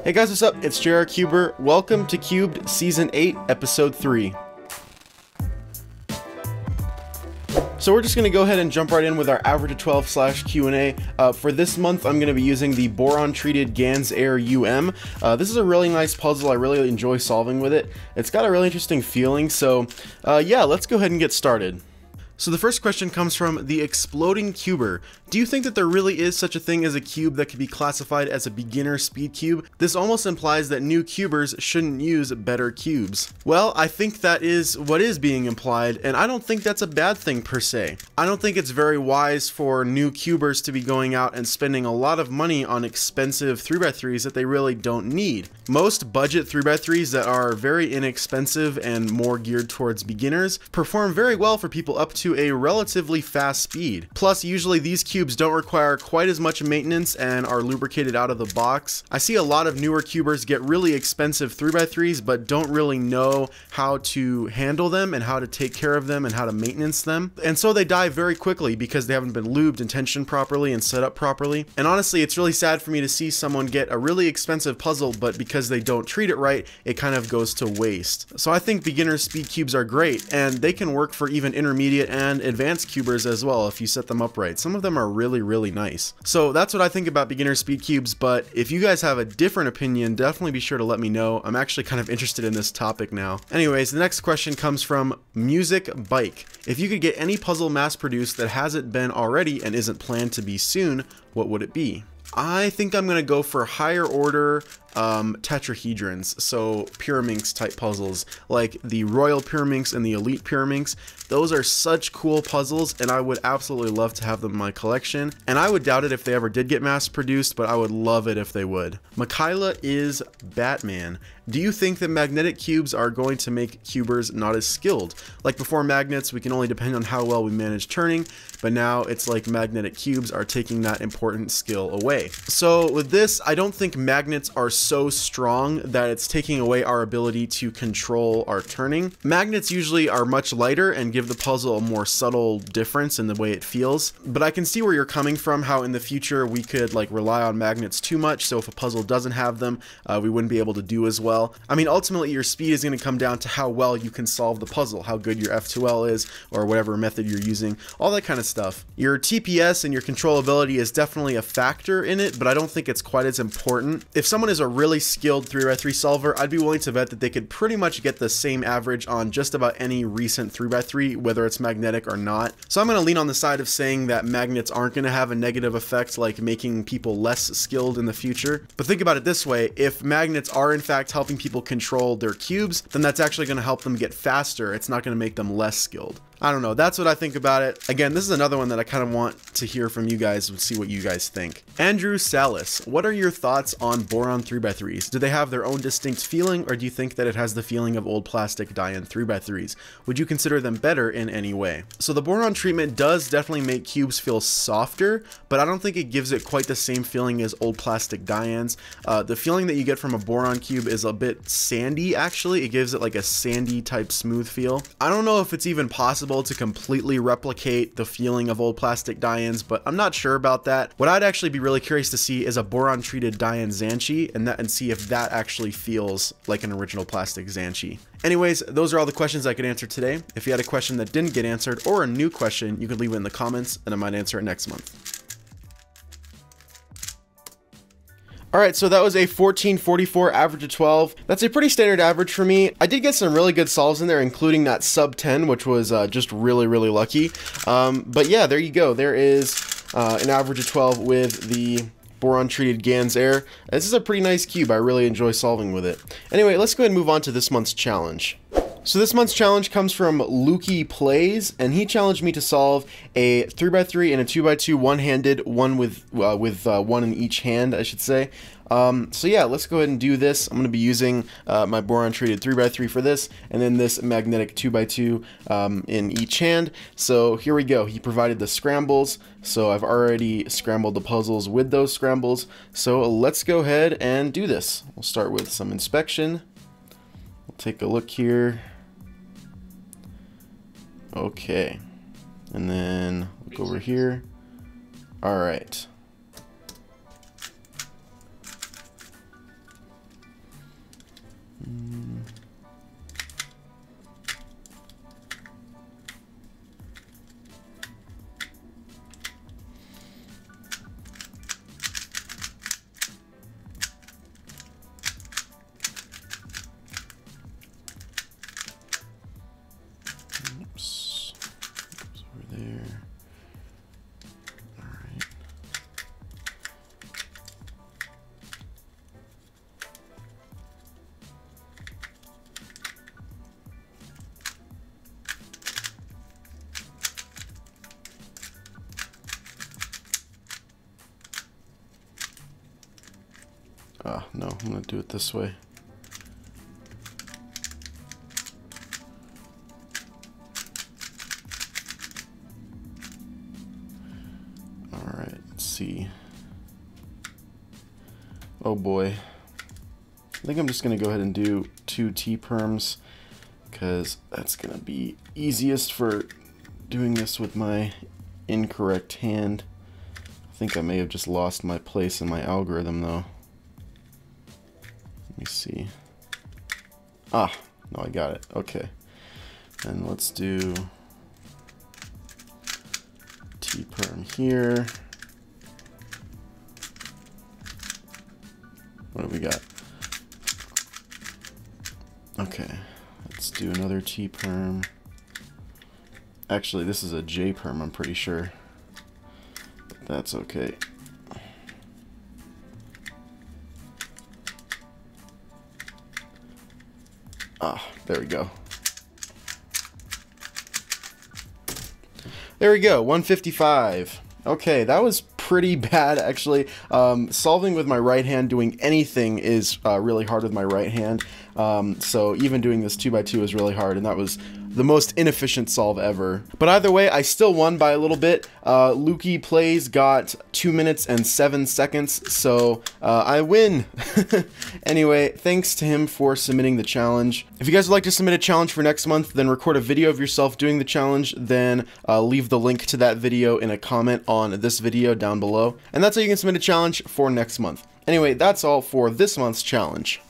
Hey guys, what's up? It's JR Cuber. Welcome to Cubed Season 8, Episode 3. So we're just going to go ahead and jump right in with our average of 12 / Q&A. For this month, I'm going to be using the boron treated Gans Air UM. This is a really nice puzzle. I really enjoy solving with it. It's got a really interesting feeling. So yeah, let's go ahead and get started. So the first question comes from the Exploding Cuber. Do you think that there really is such a thing as a cube that could be classified as a beginner speed cube? This almost implies that new cubers shouldn't use better cubes. Well, I think that is what is being implied, and I don't think that's a bad thing per se. I don't think it's very wise for new cubers to be going out and spending a lot of money on expensive 3x3s that they really don't need. Most budget 3x3s that are very inexpensive and more geared towards beginners perform very well for people up to a relatively fast speed. Plus, usually these cubes don't require quite as much maintenance and are lubricated out of the box. I see a lot of newer cubers get really expensive 3x3s but don't really know how to handle them and how to take care of them and how to maintenance them. And so they die very quickly because they haven't been lubed and tensioned properly and set up properly. And honestly, it's really sad for me to see someone get a really expensive puzzle, but because they don't treat it right, it kind of goes to waste. So I think beginner speed cubes are great, and they can work for even intermediate and advanced cubers as well if you set them up right. Some of them are really nice. So that's what I think about beginner speed cubes, but if you guys have a different opinion, definitely be sure to let me know. I'm actually kind of interested in this topic now. Anyways, the next question comes from Music Bike. If you could get any puzzle mass produced that hasn't been already and isn't planned to be soon, what would it be? I think I'm gonna go for higher order tetrahedrons, so Pyraminx type puzzles, like the Royal Pyraminx and the Elite Pyraminx. Those are such cool puzzles, and I would absolutely love to have them in my collection. And I would doubt it if they ever did get mass produced, but I would love it if they would. Michaela is Batman. Do you think that magnetic cubes are going to make cubers not as skilled? Like before magnets, we can only depend on how well we manage turning, but now it's like magnetic cubes are taking that important skill away. So with this, I don't think magnets are so strong that it's taking away our ability to control our turning. Magnets usually are much lighter and give the puzzle a more subtle difference in the way it feels, but I can see where you're coming from, how in the future we could like rely on magnets too much, so if a puzzle doesn't have them, we wouldn't be able to do as well. I mean, ultimately your speed is going to come down to how well you can solve the puzzle, how good your F2L is, or whatever method you're using, all that kind of stuff. Your TPS and your controllability is definitely a factor in it, but I don't think it's quite as important. If someone is a really skilled 3x3 solver, I'd be willing to bet that they could pretty much get the same average on just about any recent 3x3, whether it's magnetic or not. So I'm going to lean on the side of saying that magnets aren't going to have a negative effect like making people less skilled in the future. But think about it this way, if magnets are in fact helping people control their cubes, then that's actually going to help them get faster. It's not going to make them less skilled. I don't know, that's what I think about it. Again, this is another one that I kind of want to hear from you guys and see what you guys think. Andrew Salas, what are your thoughts on boron 3x3s? Do they have their own distinct feeling, or do you think that it has the feeling of old plastic die-in 3x3s? Would you consider them better in any way? So the boron treatment does definitely make cubes feel softer, but I don't think it gives it quite the same feeling as old plastic die-ins. The feeling that you get from a boron cube is a bit sandy, actually. It gives it like a sandy type smooth feel. I don't know if it's even possible to completely replicate the feeling of old plastic die-ins, but I'm not sure about that. What I'd actually be really curious to see is a boron treated die-in Xanchi and see if that actually feels like an original plastic Xanchi. Anyways, those are all the questions I could answer today. If you had a question that didn't get answered or a new question, you could leave it in the comments and I might answer it next month. Alright, so that was a 1444 average of 12. That's a pretty standard average for me. I did get some really good solves in there, including that sub 10, which was just really lucky. But yeah, there you go. There is an average of 12 with the boron treated Gans Air. This is a pretty nice cube. I really enjoy solving with it. Anyway, let's go ahead and move on to this month's challenge. So this month's challenge comes from Lukey Plays, and he challenged me to solve a 3x3 and a 2x2 one-handed, one with one in each hand, I should say. So yeah, let's go ahead and do this. I'm going to be using my boron treated 3x3 for this, and then this magnetic 2x2 in each hand. So here we go. He provided the scrambles, so I've already scrambled the puzzles with those scrambles. So let's go ahead and do this. We'll start with some inspection. We'll take a look here. Okay, and then look over here. All right. Oops. Goes over there. All right. No, I'm gonna do it this way. All right, let's see. Oh boy. I think I'm just gonna go ahead and do 2 T-perms because that's gonna be easiest for doing this with my incorrect hand. I think I may have just lost my place in my algorithm though. Let me see. Ah, no, I got it. Okay. And let's do T-perm here. What do we got? Okay. Let's do another T-perm. Actually, this is a J-perm, I'm pretty sure. But that's okay. Ah, there we go. There we go, 155. Okay, that was pretty bad, actually. Solving with my right hand, doing anything is really hard with my right hand. So even doing this 2x2 is really hard, and that was the most inefficient solve ever. But either way, I still won by a little bit. Lukey Plays got 2 minutes and 7 seconds, so I win. Anyway, thanks to him for submitting the challenge. If you guys would like to submit a challenge for next month, then record a video of yourself doing the challenge, then leave the link to that video in a comment on this video down below. And that's how you can submit a challenge for next month. Anyway, that's all for this month's challenge.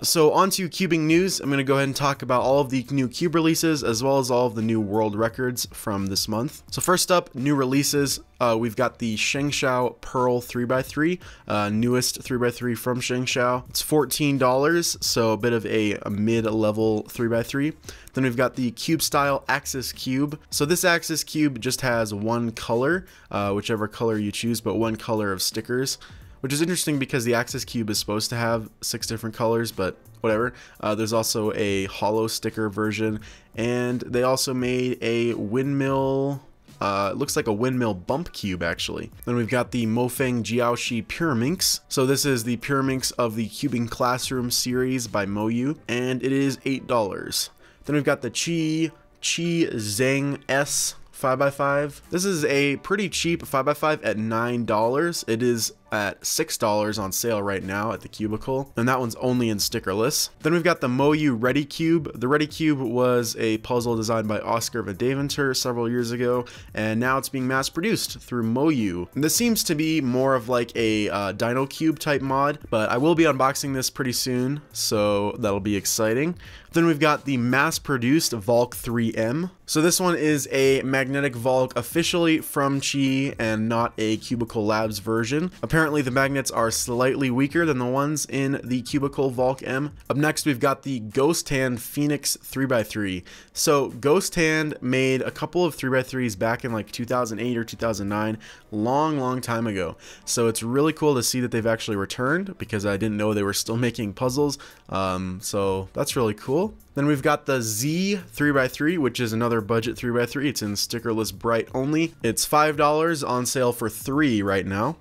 So on to cubing news. I'm going to go ahead and talk about all of the new cube releases as well as all of the new world records from this month. So first up, new releases. We've got the ShengShou Pearl 3x3, newest 3x3 from ShengShou. It's $14, so a bit of a mid-level 3x3. Then we've got the Cube Style Axis Cube. So this Axis Cube just has one color, whichever color you choose, but one color of stickers. Which is interesting because the Axis Cube is supposed to have 6 different colors, but whatever. There's also a hollow sticker version, and they also made a windmill, it looks like a windmill bump cube actually. Then we've got the Mofeng Jiaoshi Pyraminx. So this is the Pyraminx of the Cubing Classroom series by Moyu, and it is $8. Then we've got the Chi Zheng S 5x5. This is a pretty cheap 5x5 at $9. It is at $6 on sale right now at the Cubicle, and that one's only in stickerless. Then we've got the Moyu Ready Cube. The Ready Cube was a puzzle designed by Oscar Van Deventer several years ago, and now it's being mass produced through Moyu. And this seems to be more of like a Dino Cube type mod, but I will be unboxing this pretty soon, so that'll be exciting. Then we've got the mass-produced Valk 3M. So this one is a magnetic Valk officially from Chi and not a Cubicle Labs version. Apparently the magnets are slightly weaker than the ones in the Cubicle Valk M. Up next we've got the Ghost Hand Phoenix 3x3. So Ghost Hand made a couple of 3x3s back in like 2008 or 2009, long time ago. So it's really cool to see that they've actually returned, because I didn't know they were still making puzzles. So that's really cool. Then we've got the Z 3x3, which is another budget 3x3. It's in stickerless bright only. It's $5 on sale for 3 right now.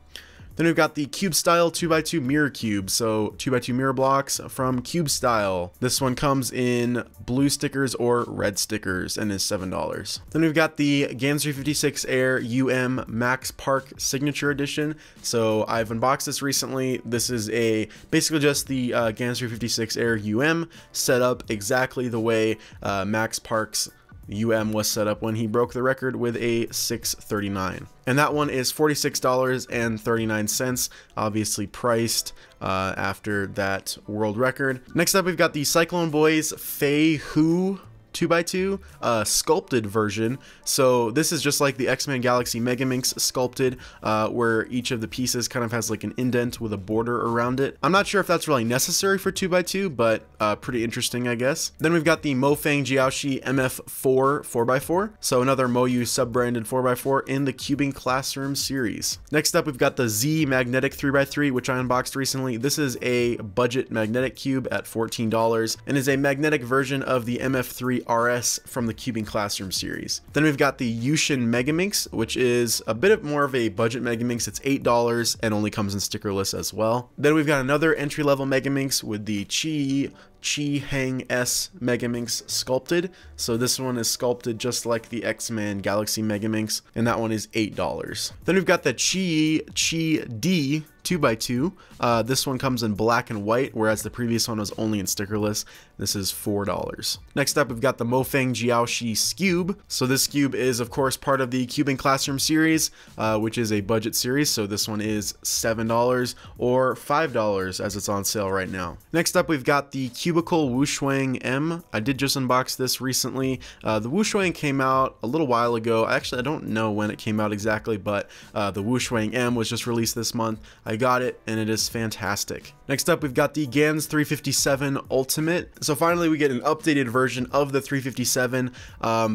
Then we've got the Cube Style 2x2 Mirror Cube, so 2x2 mirror blocks from Cube Style. This one comes in blue stickers or red stickers and is $7. Then we've got the GANS 356 Air UM Max Park Signature Edition. So I've unboxed this recently. This is basically just the GANS 356 Air UM set up exactly the way Max Park's was set up when he broke the record with a 639. And that one is $46.39, obviously priced after that world record. Next up, we've got the Cyclone Boys Fei Hu 2x2 sculpted version. So this is just like the X-Men Galaxy Megaminx sculpted, where each of the pieces kind of has like an indent with a border around it. I'm not sure if that's really necessary for 2x2, but pretty interesting, I guess. Then we've got the Mofang Jiaoshi MF4 4x4, so another Moyu sub-branded 4x4 in the Cubing Classroom series. Next up, we've got the Z Magnetic 3x3, which I unboxed recently. This is a budget magnetic cube at $14 and is a magnetic version of the MF3 RS from the Cubing Classroom series. Then we've got the Yushin Megaminx, which is a bit more of a budget Megaminx. It's $8 and only comes in stickerless as well. Then we've got another entry-level Megaminx with the Chi Hang S Megaminx sculpted. So this one is sculpted just like the X-Men Galaxy Megaminx, and that one is $8. Then we've got the Chi D 2x2. This one comes in black and white, whereas the previous one was only in stickerless. This is $4. Next up, we've got the Mofang Jiaoshi Scube. So this cube is, of course, part of the Cubing Classroom series, which is a budget series. So this one is $7 or $5 as it's on sale right now. Next up, we've got the Cubicle Wushuang M. I did just unbox this recently. The Wushuang came out a little while ago. Actually, I don't know when it came out exactly, but the Wushuang M was just released this month. I got it and it is fantastic. Next up, we've got the Gans 357 Ultimate. So finally we get an updated version of the 357.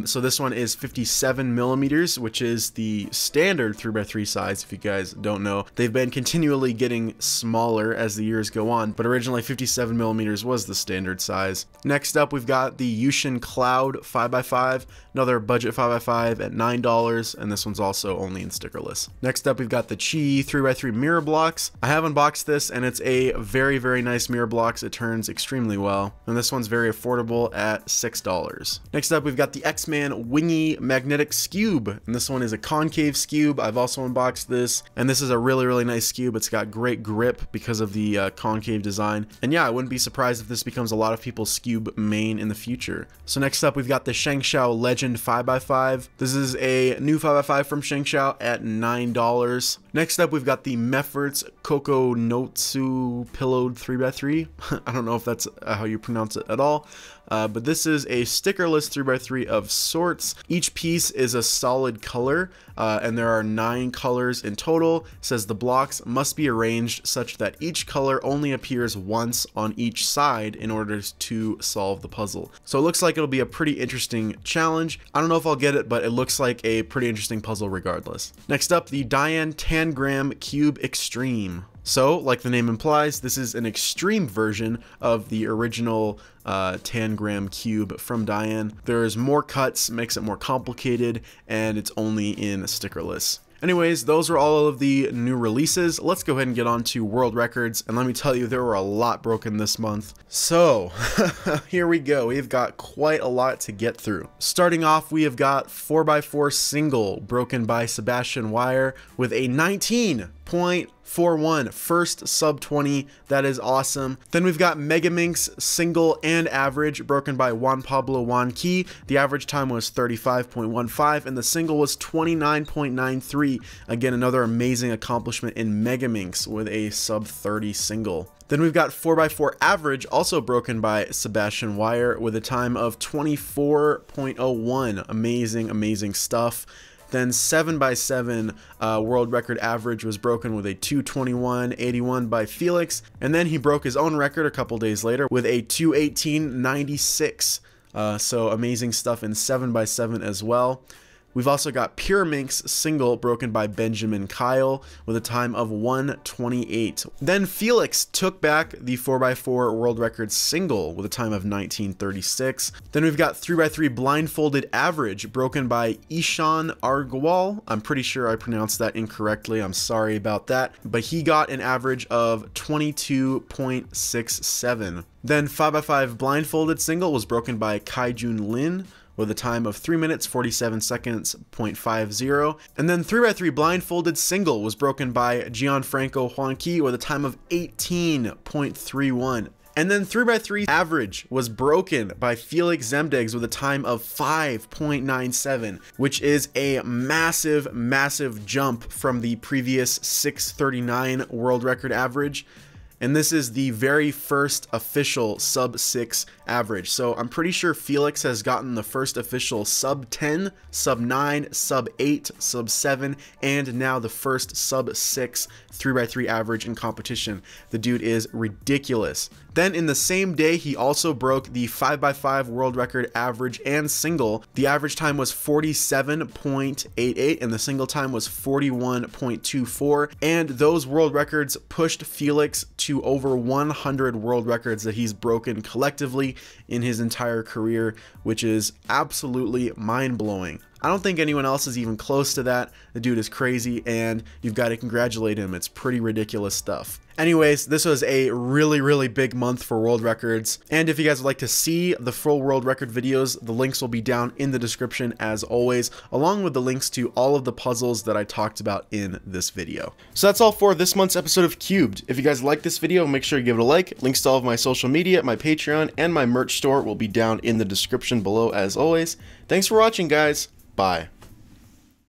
So this one is 57 millimeters, which is the standard 3x3 size. If you guys don't know, they've been continually getting smaller as the years go on, but originally 57 millimeters was the standard size. Next up, we've got the Yushin Cloud 5x5, another budget 5x5 at $9, and this one's also only in stickerless. Next up, we've got the Chi 3x3 mirror blocks. I have unboxed this and it's a very, very nice mirror blocks. It turns extremely well, and this one's very affordable at $6. Next up, we've got the X-Man Wingy Magnetic Scube, and this one is a concave scube. I've also unboxed this, and this is a really, really nice scube. It's got great grip because of the concave design, and yeah, I wouldn't be surprised if this becomes a lot of people's scube main in the future. So next up, we've got the Shengshao Legend 5x5. This is a new 5x5 from Shengshao at $9. Next up, we've got the Mefferts Koko Notsu Pillowed 3x3. I don't know if that's how you pronounce it at all. But this is a stickerless 3x3 of sorts. Each piece is a solid color, and there are 9 colors in total. It says the blocks must be arranged such that each color only appears once on each side in order to solve the puzzle. So it looks like it'll be a pretty interesting challenge. I don't know if I'll get it, but it looks like a pretty interesting puzzle regardless. Next up, the Diane Tangram Cube Extreme. So, like the name implies, this is an extreme version of the original Tangram cube from Diane. There's more cuts, makes it more complicated, and it's only in stickerless. Anyways, those are all of the new releases. Let's go ahead and get on to world records, and let me tell you, there were a lot broken this month. So, here we go. We've got quite a lot to get through. Starting off, we have got 4x4 single broken by Sebastian Wire with a 19.41 first sub 20. That is awesome. Then we've got Megaminx single and average broken by Juan Pablo Juan Key. The average time was 35.15 and the single was 29.93. Again, another amazing accomplishment in Megaminx with a sub 30 single. Then we've got 4x4 average, also broken by Sebastian Wire with a time of 24.01. Amazing, amazing stuff. Then 7x7 world record average was broken with a 221.81 by Felix, and then he broke his own record a couple days later with a 218.96. So amazing stuff in 7x7 as well. We've also got Pure Minx single broken by Benjamin Kyle with a time of 1:28. Then Felix took back the 4x4 world record single with a time of 19:36. Then we've got 3x3 blindfolded average broken by Ishan Argwal. I'm pretty sure I pronounced that incorrectly. I'm sorry about that. But he got an average of 22.67. Then 5x5 blindfolded single was broken by Kaijun Lin with a time of 3 minutes 47 seconds 0.50, and then 3x3 blindfolded single was broken by Gianfranco Huanqui with a time of 18.31. And then 3x3 average was broken by Felix Zemdegs with a time of 5.97, which is a massive, massive jump from the previous 6:39 world record average. And this is the very first official sub 6 average. So I'm pretty sure Felix has gotten the first official sub 10, sub 9, sub 8, sub 7, and now the first sub 6 3x3 average in competition. The dude is ridiculous. Then in the same day, he also broke the 5x5 world record average and single. The average time was 47.88 and the single time was 41.24. And those world records pushed Felix to over 100 world records that he's broken collectively in his entire career, which is absolutely mind-blowing. I don't think anyone else is even close to that. The dude is crazy, and you've got to congratulate him. It's pretty ridiculous stuff. Anyways, this was a really, really big month for world records. And if you guys would like to see the full world record videos, the links will be down in the description as always, along with the links to all of the puzzles that I talked about in this video. So that's all for this month's episode of Cubed. If you guys like this video, make sure you give it a like. Links to all of my social media, my Patreon, and my merch store will be down in the description below as always. Thanks for watching, guys. Bye.